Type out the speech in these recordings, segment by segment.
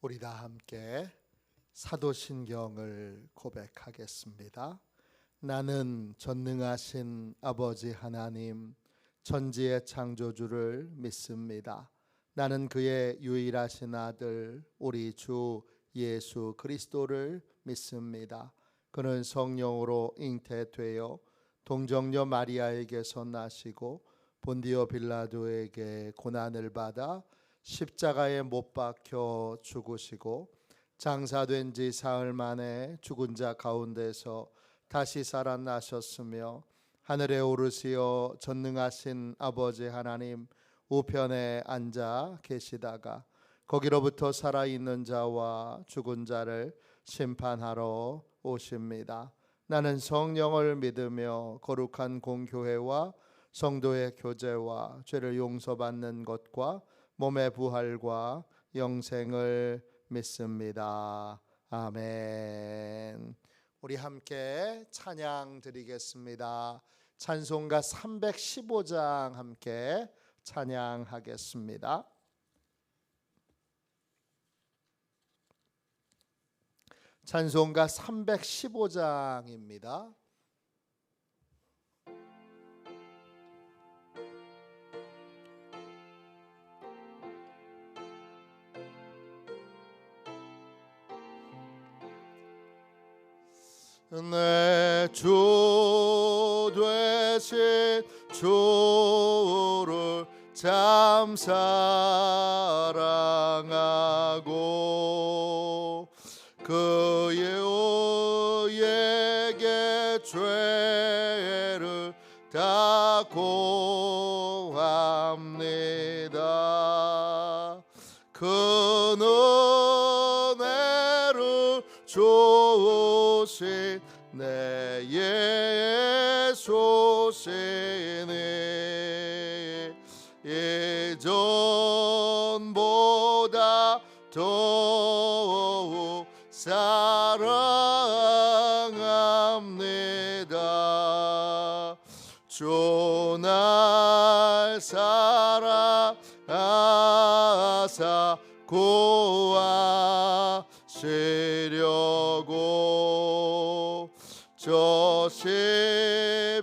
우리 다 함께 사도신경을 고백하겠습니다. 나는 전능하신 아버지 하나님, 천지의 창조주를 믿습니다. 나는 그의 유일하신 아들 우리 주 예수 그리스도를 믿습니다. 그는 성령으로 잉태되어 동정녀 마리아에게서 나시고 본디오 빌라도에게 고난을 받아 십자가에 못 박혀 죽으시고 장사된 지 사흘 만에 죽은 자 가운데서 다시 살아나셨으며 하늘에 오르시어 전능하신 아버지 하나님 우편에 앉아 계시다가 거기로부터 살아있는 자와 죽은 자를 심판하러 오십니다. 나는 성령을 믿으며 거룩한 공교회와 성도의 교제와 죄를 용서받는 것과 몸의 부활과 영생을 믿습니다. 아멘. 우리 함께 찬양 드리겠습니다. 찬송가 315장 함께 찬양하겠습니다. 찬송가 315장입니다. 내 주 되신 주를 참 사랑하고 그의 의에게 죄를 다 고합니다. 그 은혜를 주신 내 예수시니 예전보다 더욱 사랑합니다. 주 날 사랑하사 구하시려고 저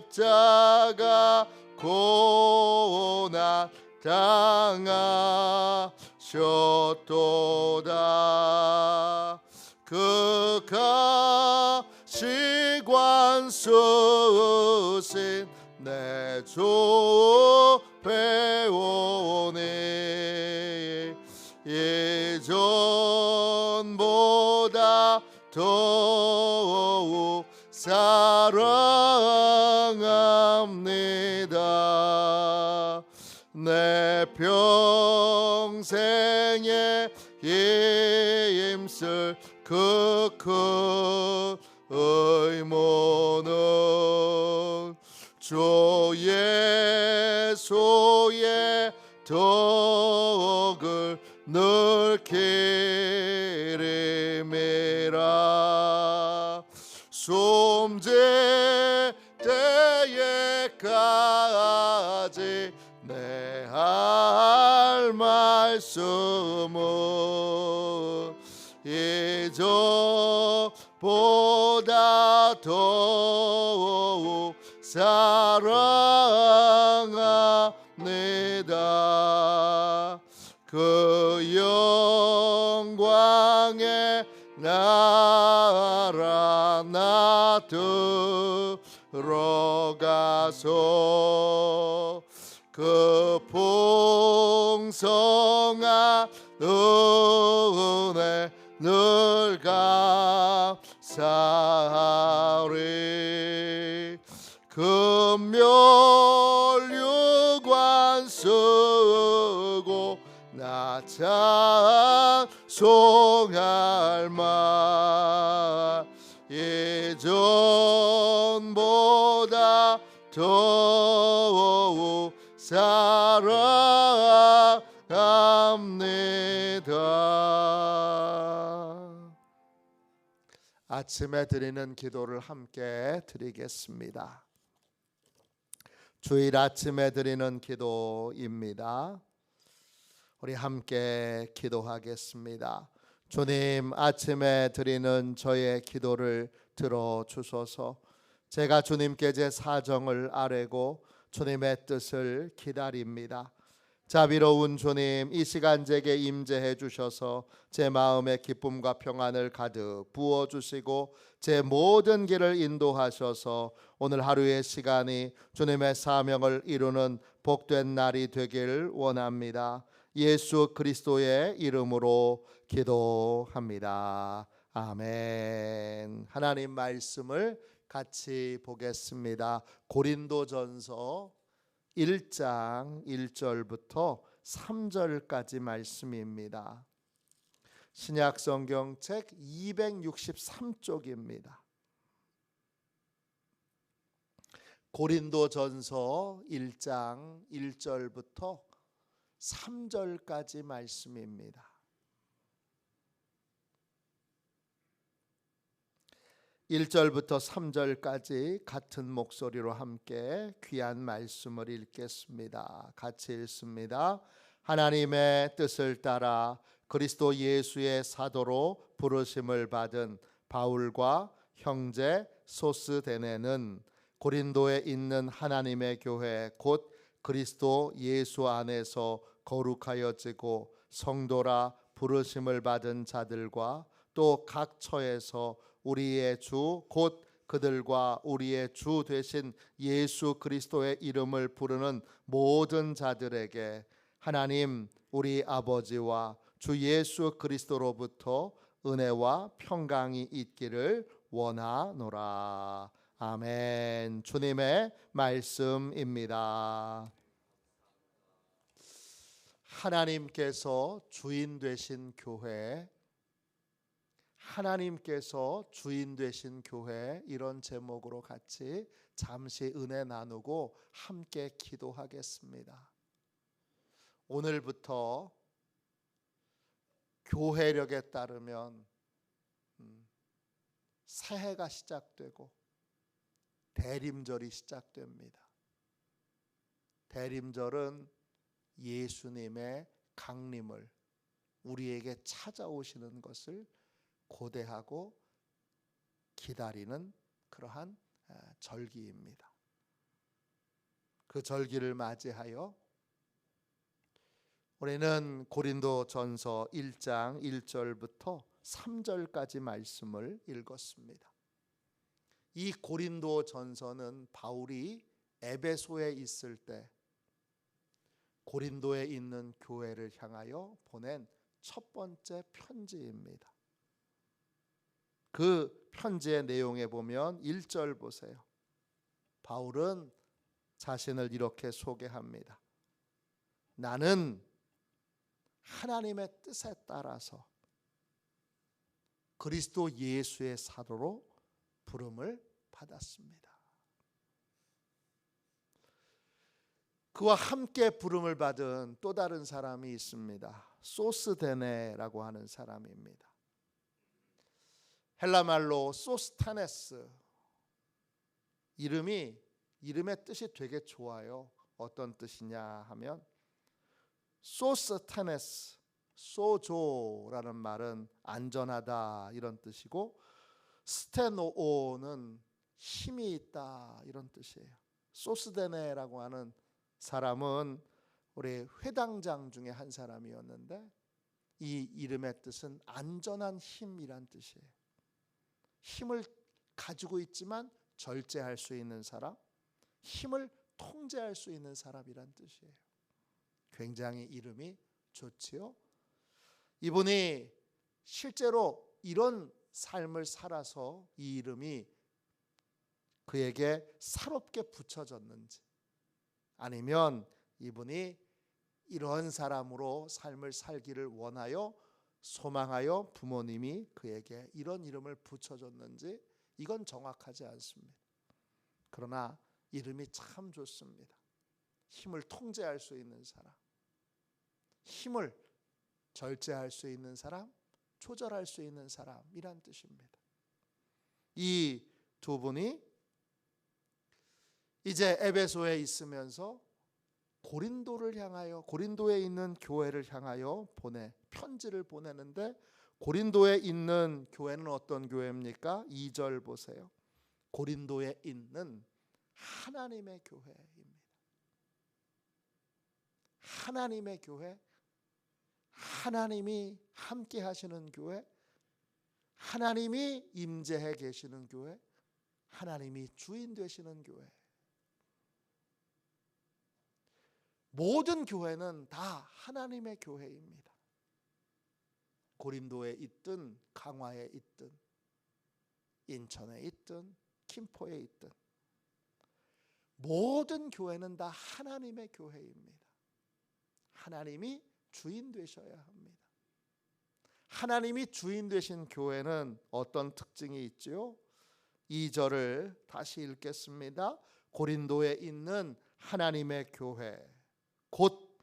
십자가 고난 당하셨도다. 그 가시관 쓰신 내 주 배우니 예전보다 더욱 사랑합니다. 내 평생에 힘쓸 그 큰 의무는 주 예수의 덕을 늘 기림이라. 숨질 때에까지 내 할 말씀은 이전보다 더욱 사랑합니다. 그 영광의 나라 나 들어가서 그 풍성한 은혜 늘 감사하리. 금멸유관 쓰고 나 찬송할 만 예전보다 더욱 사랑합니다. 아침에 드리는 기도를 함께 드리겠습니다. 주일 아침에 드리는 기도입니다. 우리 함께 기도하겠습니다. 주님, 아침에 드리는 저의 기도를 들어주소서. 제가 주님께 제 사정을 아뢰고 주님의 뜻을 기다립니다. 자비로운 주님, 이 시간 제게 임재해 주셔서 제 마음에 기쁨과 평안을 가득 부어주시고 제 모든 길을 인도하셔서 오늘 하루의 시간이 주님의 사명을 이루는 복된 날이 되길 원합니다. 예수 그리스도의 이름으로 기도합니다. 아멘. 하나님 말씀을 같이 보겠습니다. 고린도전서 1장 1절부터 3절까지 말씀입니다. 신약 성경책 263쪽입니다. 고린도전서 1장 1절부터 3절까지 말씀입니다. 1절부터 3절까지 같은 목소리로 함께 귀한 말씀을 읽겠습니다. 같이 읽습니다. 하나님의 뜻을 따라 그리스도 예수의 사도로 부르심을 받은 바울과 형제 소스데네는 고린도에 있는 하나님의 교회 곧 그리스도 예수 안에서 거룩하여지고 성도라 부르심을 받은 자들과 또 각 처에서 우리의 주 곧 그들과 우리의 주 되신 예수 그리스도의 이름을 부르는 모든 자들에게 하나님 우리 아버지와 주 예수 그리스도로부터 은혜와 평강이 있기를 원하노라. 아멘. 주님의 말씀입니다. 하나님께서 주인 되신 교회, 하나님께서 주인 되신 교회, 이런 제목으로 같이 잠시 은혜 나누고 함께 기도하겠습니다. 오늘부터 교회력에 따르면 새해가 시작되고 대림절이 시작됩니다. 대림절은 예수님의 강림을, 우리에게 찾아오시는 것을 고대하고 기다리는 그러한 절기입니다. 그 절기를 맞이하여 우리는 고린도전서 1장 1절부터 3절까지 말씀을 읽었습니다. 이 고린도전서는 바울이 에베소에 있을 때 고린도에 있는 교회를 향하여 보낸 첫 번째 편지입니다. 그 편지의 내용에 보면 1절 보세요. 바울은 자신을 이렇게 소개합니다. 나는 하나님의 뜻에 따라서 그리스도 예수의 사도로 부름을 받았습니다. 그와 함께 부름을 받은 또 다른 사람이 있습니다. 소스데네라고 하는 사람입니다. 헬라말로 소스테네스, 이름의 뜻이 되게 좋아요. 어떤 뜻이냐 하면 소스테네스, 소조라는 말은 안전하다 이런 뜻이고, 스테노오는 힘이 있다 이런 뜻이에요. 소스데네라고 하는 사람은 우리 회당장 중에 한 사람이었는데 이 이름의 뜻은 안전한 힘이란 뜻이에요. 힘을 가지고 있지만 절제할 수 있는 사람, 힘을 통제할 수 있는 사람이란 뜻이에요. 굉장히 이름이 좋지요. 이분이 실제로 이런 삶을 살아서 이 이름이 그에게 사롭게 붙여졌는지, 아니면 이분이 이런 사람으로 삶을 살기를 원하여 소망하여 부모님이 그에게 이런 이름을 붙여줬는지 이건 정확하지 않습니다. 그러나 이름이 참 좋습니다. 힘을 통제할 수 있는 사람, 힘을 절제할 수 있는 사람, 조절할 수 있는 사람이란 뜻입니다. 이 두 분이 이제 에베소에 있으면서 고린도를 향하여, 고린도에 있는 교회를 향하여 편지를 보내는데 고린도에 있는 교회는 어떤 교회입니까? 2절 보세요. 고린도에 있는 하나님의 교회입니다. 하나님의 교회, 하나님이 함께 하시는 교회, 하나님이 임재해 계시는 교회, 하나님이 주인 되시는 교회. 모든 교회는 다 하나님의 교회입니다. 고린도에 있든 강화에 있든 인천에 있든 김포에 있든 모든 교회는 다 하나님의 교회입니다. 하나님이 주인 되셔야 합니다. 하나님이 주인 되신 교회는 어떤 특징이 있지요? 2절을 다시 읽겠습니다. 고린도에 있는 하나님의 교회 곧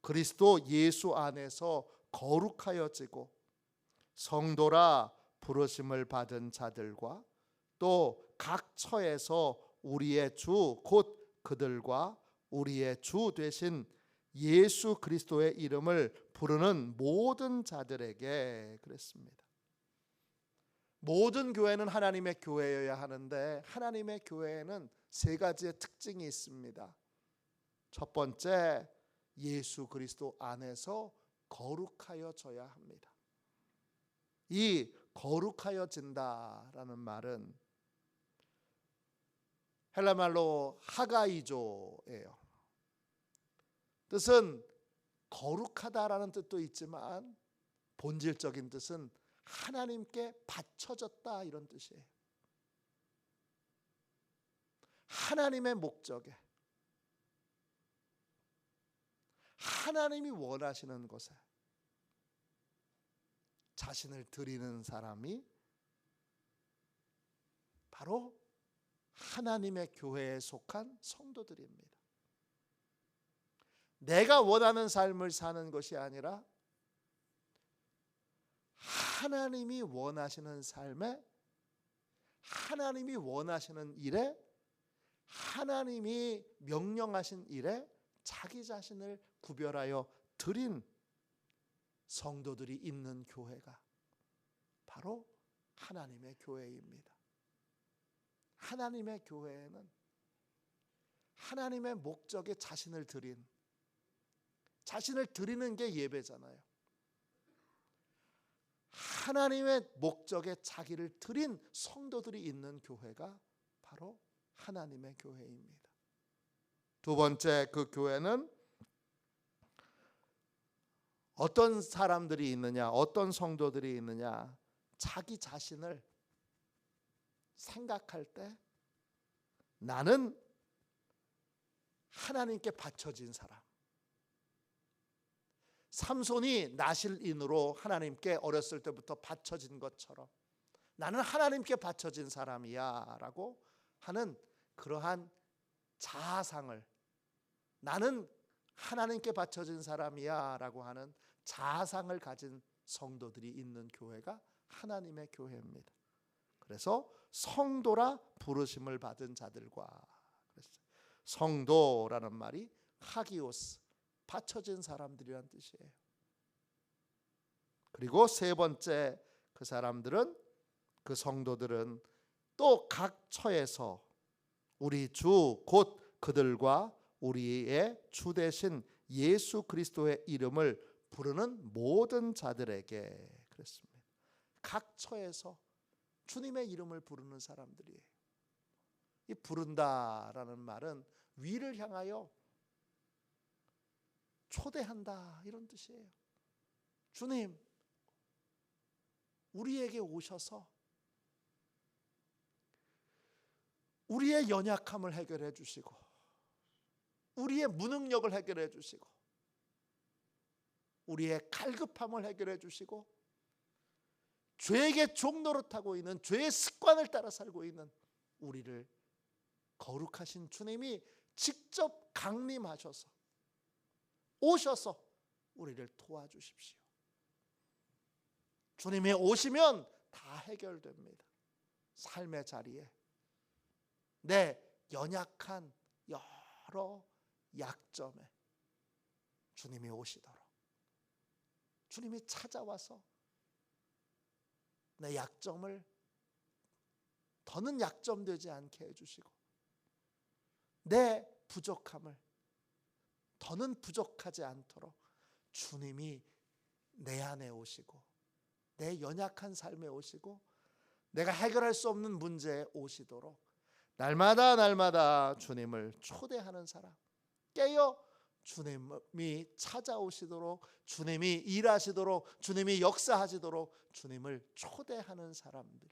그리스도 예수 안에서 거룩하여지고 성도라 부르심을 받은 자들과 또 각 처에서 우리의 주 곧 그들과 우리의 주 되신 예수 그리스도의 이름을 부르는 모든 자들에게 그랬습니다. 모든 교회는 하나님의 교회여야 하는데 하나님의 교회에는 세 가지의 특징이 있습니다. 첫 번째, 예수 그리스도 안에서 거룩하여져야 합니다. 이 거룩하여진다라는 말은 헬라말로 하가이조예요. 뜻은 거룩하다라는 뜻도 있지만 본질적인 뜻은 하나님께 바쳐졌다 이런 뜻이에요. 하나님의 목적에 하나님이 원하시는 것에 자신을 드리는 사람이 바로 하나님의 교회에 속한 성도들입니다. 내가 원하는 삶을 사는 것이 아니라 하나님이 원하시는 삶에 하나님이 원하시는 일에 하나님이 명령하신 일에 자기 자신을 구별하여 드린 성도들이 있는 교회가 바로 하나님의 교회입니다. 하나님의 교회에는 하나님의 목적에 자신을 드리는 게 예배잖아요. 하나님의 목적에 자기를 드린 성도들이 있는 교회가 바로 하나님의 교회입니다. 두 번째, 그 교회는 어떤 사람들이 있느냐, 어떤 성도들이 있느냐, 자기 자신을 생각할 때 나는 하나님께 바쳐진 사람. 삼손이 나실인으로 하나님께 어렸을 때부터 바쳐진 것처럼 나는 하나님께 바쳐진 사람이야 라고 하는 그러한 자아상을, 나는 하나님께 바쳐진 사람이야 라고 하는 자아상을 가진 성도들이 있는 교회가 하나님의 교회입니다. 그래서 성도라 부르심을 받은 자들과 그랬어요. 성도라는 말이 하기오스, 바쳐진 사람들이란 뜻이에요. 그리고 세 번째, 그 사람들은, 그 성도들은 또 각 처에서 우리 주 곧 그들과 우리의 주 되신 예수 그리스도의 이름을 부르는 모든 자들에게 그랬습니다. 각 처에서 주님의 이름을 부르는 사람들이에요. 이 부른다라는 말은 위를 향하여 초대한다 이런 뜻이에요. 주님, 우리에게 오셔서 우리의 연약함을 해결해 주시고 우리의 무능력을 해결해 주시고 우리의 갈급함을 해결해 주시고 죄에게 종노릇하고 있는, 죄의 습관을 따라 살고 있는 우리를 거룩하신 주님이 직접 강림하셔서 오셔서 우리를 도와주십시오. 주님이 오시면 다 해결됩니다. 삶의 자리에 내 연약한 여러 약점에 주님이 오시도록, 주님이 찾아와서 내 약점을 더는 약점되지 않게 해주시고 내 부족함을 더는 부족하지 않도록 주님이 내 안에 오시고 내 연약한 삶에 오시고 내가 해결할 수 없는 문제에 오시도록 날마다 주님을 초대하는 사람, 깨어 주님이 찾아오시도록, 주님이 일하시도록, 주님이 역사하시도록 주님을 초대하는 사람들,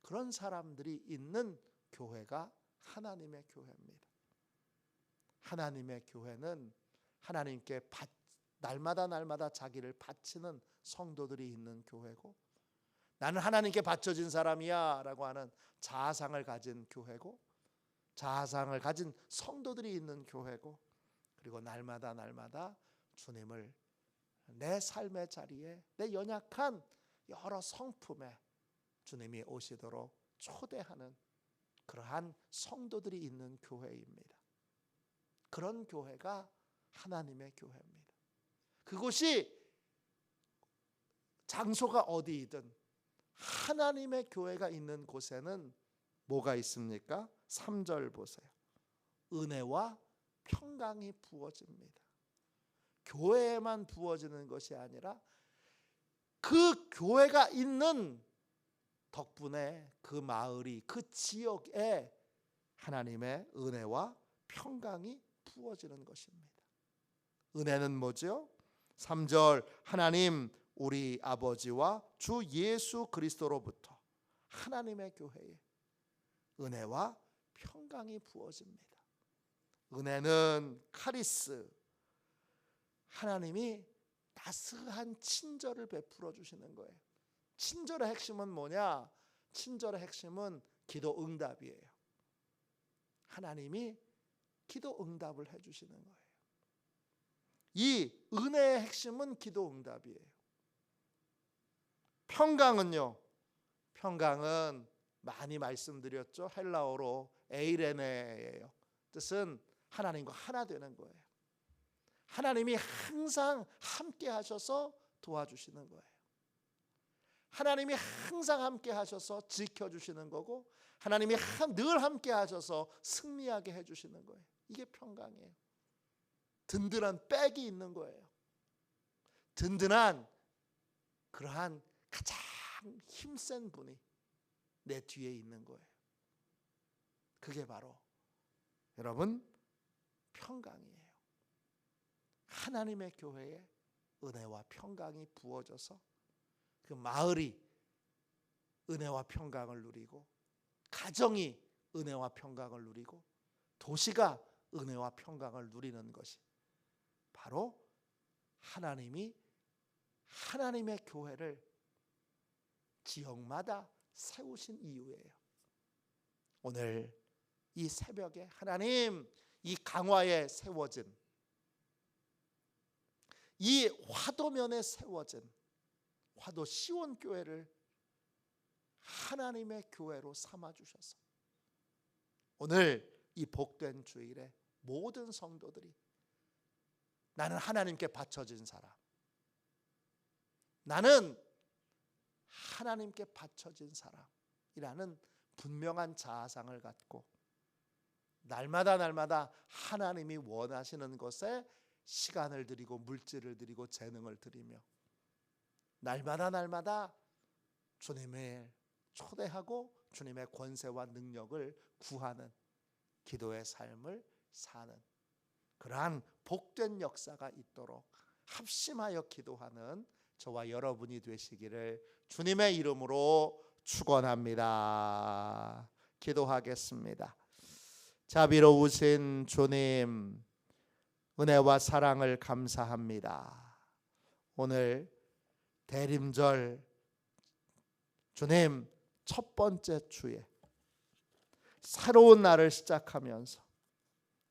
그런 사람들이 있는 교회가 하나님의 교회입니다. 하나님의 교회는 하나님께 날마다 자기를 바치는 성도들이 있는 교회고, 나는 하나님께 바쳐진 사람이야 라고 하는 자아상을 가진 교회고, 자아상을 가진 성도들이 있는 교회고, 그리고 날마다 주님을 내 삶의 자리에, 내 연약한 여러 성품에 주님이 오시도록 초대하는 그러한 성도들이 있는 교회입니다. 그런 교회가 하나님의 교회입니다. 그곳이 장소가 어디이든 하나님의 교회가 있는 곳에는 뭐가 있습니까? 3절 보세요. 은혜와 평강이 부어집니다. 교회에만 부어지는 것이 아니라 그 교회가 있는 덕분에 그 마을이, 그 지역에 하나님의 은혜와 평강이 부어지는 것입니다. 은혜는 뭐죠? 3절, 하나님 우리 아버지와 주 예수 그리스도로부터 하나님의 교회에 은혜와 평강이 부어집니다. 은혜는 카리스, 하나님이 따스한 친절을 베풀어 주시는 거예요. 친절의 핵심은 뭐냐? 친절의 핵심은 기도 응답이에요. 하나님이 기도 응답을 해주시는 거예요. 이 은혜의 핵심은 기도 응답이에요. 평강은요, 평강은 많이 말씀드렸죠. 헬라어로 에이레네예요. 뜻은 하나님과 하나 되는 거예요. 하나님이 항상 함께 하셔서 도와주시는 거예요. 하나님이 항상 함께 하셔서 지켜주시는 거고, 하나님이 늘 함께 하셔서 승리하게 해주시는 거예요. 이게 평강이에요. 든든한 백이 있는 거예요. 든든한 그러한 가장 힘센 분이 내 뒤에 있는 거예요. 그게 바로 여러분 평강이에요. 하나님의 교회에 은혜와 평강이 부어져서 그 마을이 은혜와 평강을 누리고, 가정이 은혜와 평강을 누리고, 도시가 은혜와 평강을 누리는 것이 바로 하나님이 하나님의 교회를 지역마다 세우신 이유예요. 오늘 이 새벽에 하나님 이 강화에 세워진, 이 화도면에 세워진 화도 시온 교회를 하나님의 교회로 삼아주셔서 오늘 이 복된 주일에 모든 성도들이 나는 하나님께 바쳐진 사람, 나는 하나님께 바쳐진 사람이라는 분명한 자아상을 갖고 날마다 하나님이 원하시는 것에 시간을 드리고 물질을 드리고 재능을 드리며 날마다 주님을 초대하고 주님의 권세와 능력을 구하는 기도의 삶을 사는 그러한 복된 역사가 있도록 합심하여 기도하는 저와 여러분이 되시기를 주님의 이름으로 축원합니다. 기도하겠습니다. 자비로우신 주님, 은혜와 사랑을 감사합니다. 오늘 대림절 주님 첫 번째 주에 새로운 날을 시작하면서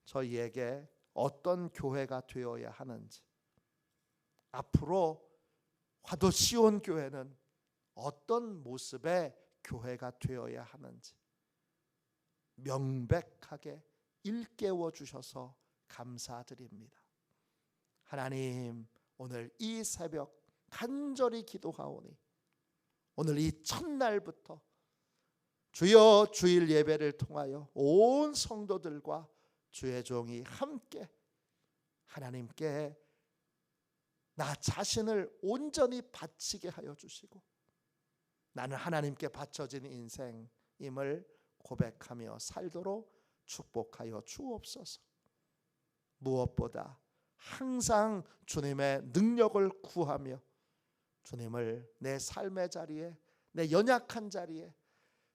저희에게 어떤 교회가 되어야 하는지, 앞으로 화도 시온 교회는 어떤 모습의 교회가 되어야 하는지 명백하게 일깨워 주셔서 감사드립니다. 하나님, 오늘 이 새벽 간절히 기도하오니 오늘 이 첫날부터 주여 주일 예배를 통하여 온 성도들과 주의 종이 함께 하나님께 나 자신을 온전히 바치게 하여 주시고 나는 하나님께 바쳐진 인생임을 고백하며 살도록 축복하여 주옵소서. 무엇보다 항상 주님의 능력을 구하며 주님을 내 삶의 자리에, 내 연약한 자리에,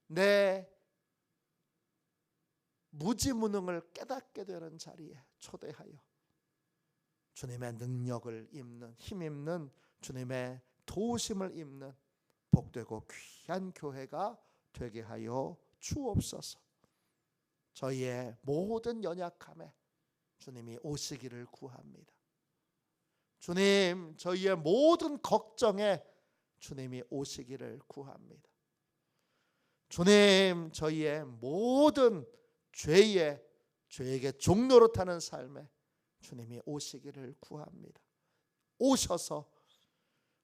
내 무지무능을 깨닫게 되는 자리에 초대하여 주님의 능력을 입는, 힘입는 주님의 도우심을 입는 복되고 귀한 교회가 되게 하여 주옵소서. 저희의 모든 연약함에 주님이 오시기를 구합니다. 주님, 저희의 모든 걱정에 주님이 오시기를 구합니다. 주님, 저희의 모든 죄에게 종로로 타는 삶에 주님이 오시기를 구합니다. 오셔서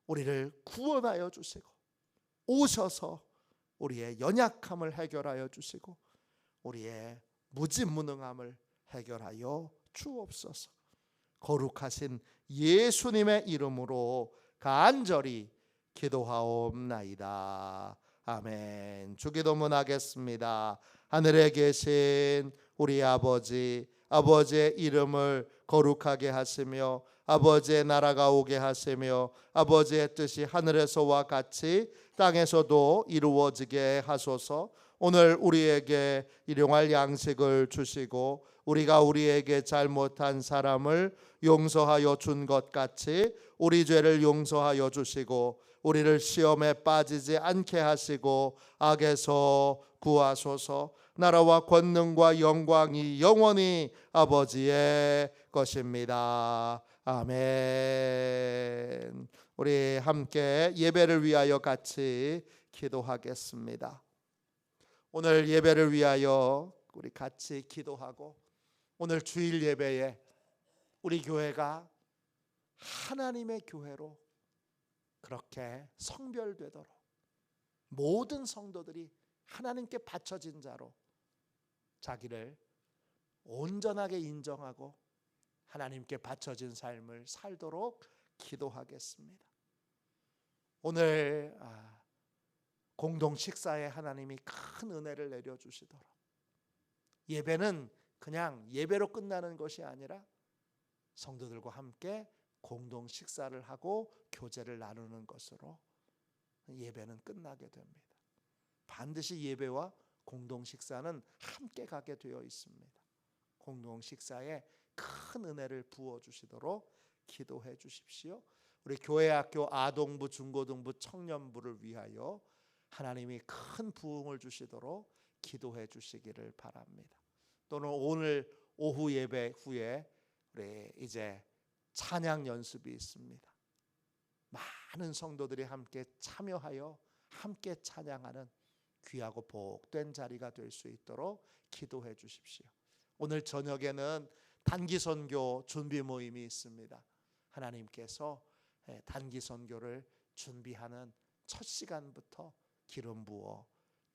우리를 구원하여 주시고, 오셔서 우리의 연약함을 해결하여 주시고, 우리의 무지무능함을 해결하여 주옵소서. 거룩하신 예수님의 이름으로 간절히 기도하옵나이다. 아멘. 주기도문 하겠습니다. 하늘에 계신 우리 아버지, 아버지의 이름을 거룩하게 하시며 아버지의 나라가 오게 하시며 아버지의 뜻이 하늘에서와 같이 땅에서도 이루어지게 하소서. 오늘 우리에게 일용할 양식을 주시고 우리가 우리에게 잘못한 사람을 용서하여 준 것 같이 우리 죄를 용서하여 주시고 우리를 시험에 빠지지 않게 하시고 악에서 구하소서. 나라와 권능과 영광이 영원히 아버지의 것입니다. 아멘. 우리 함께 예배를 위하여 같이 기도하겠습니다. 오늘 예배를 위하여 우리 같이 기도하고 오늘 주일 예배에 우리 교회가 하나님의 교회로 그렇게 성별되도록 모든 성도들이 하나님께 바쳐진 자로 자기를 온전하게 인정하고 하나님께 바쳐진 삶을 살도록 기도하겠습니다. 오늘 공동 식사에 하나님이 큰 은혜를 내려주시도록 예배는 그냥 예배로 끝나는 것이 아니라 성도들과 함께 공동 식사를 하고 교제를 나누는 것으로 예배는 끝나게 됩니다. 반드시 예배와 공동 식사는 함께 가게 되어 있습니다. 공동 식사에 큰 은혜를 부어 주시도록 기도해 주십시오. 우리 교회 학교 아동부, 중고등부, 청년부를 위하여 하나님이 큰 부흥을 주시도록 기도해 주시기를 바랍니다. 또는 오늘 오후 예배 후에 우리 이제 찬양 연습이 있습니다. 많은 성도들이 함께 참여하여 함께 찬양하는 귀하고 복된 자리가 될 수 있도록 기도해 주십시오. 오늘 저녁에는 단기 선교 준비 모임이 있습니다. 하나님께서 단기 선교를 준비하는 첫 시간부터 기름 부어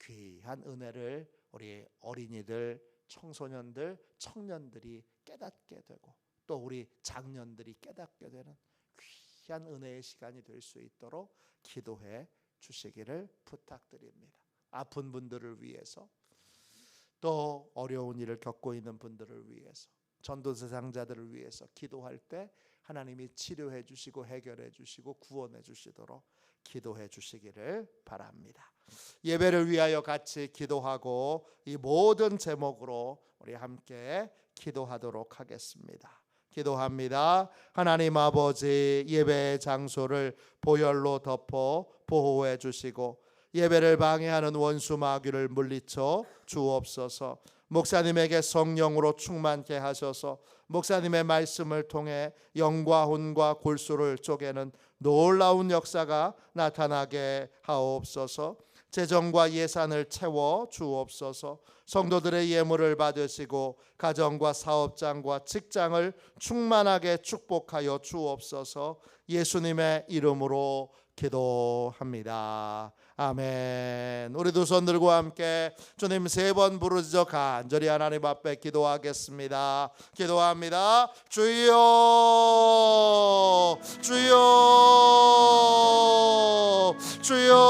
귀한 은혜를 우리 어린이들, 청소년들, 청년들이 깨닫게 되고 또 우리 장년들이 깨닫게 되는 귀한 은혜의 시간이 될 수 있도록 기도해 주시기를 부탁드립니다. 아픈 분들을 위해서 또 어려운 일을 겪고 있는 분들을 위해서 전도 대상자들을 위해서 기도할 때 하나님이 치료해 주시고 해결해 주시고 구원해 주시도록 기도해 주시기를 바랍니다. 예배를 위하여 같이 기도하고 이 모든 제목으로 우리 함께 기도하도록 하겠습니다. 기도합니다. 하나님 아버지, 예배의 장소를 보혈로 덮어 보호해 주시고 예배를 방해하는 원수 마귀를 물리쳐 주옵소서. 목사님에게 성령으로 충만케 하셔서 목사님의 말씀을 통해 영과 혼과 골수를 쪼개는 놀라운 역사가 나타나게 하옵소서. 재정과 예산을 채워 주옵소서. 성도들의 예물을 받으시고 가정과 사업장과 직장을 충만하게 축복하여 주옵소서. 예수님의 이름으로 기도합니다. 아멘. 우리 두 손 들고 함께 주님 3번 부르짖어 간절히 하나님 앞에 기도하겠습니다. 기도합니다. 주여, 주여, 주여.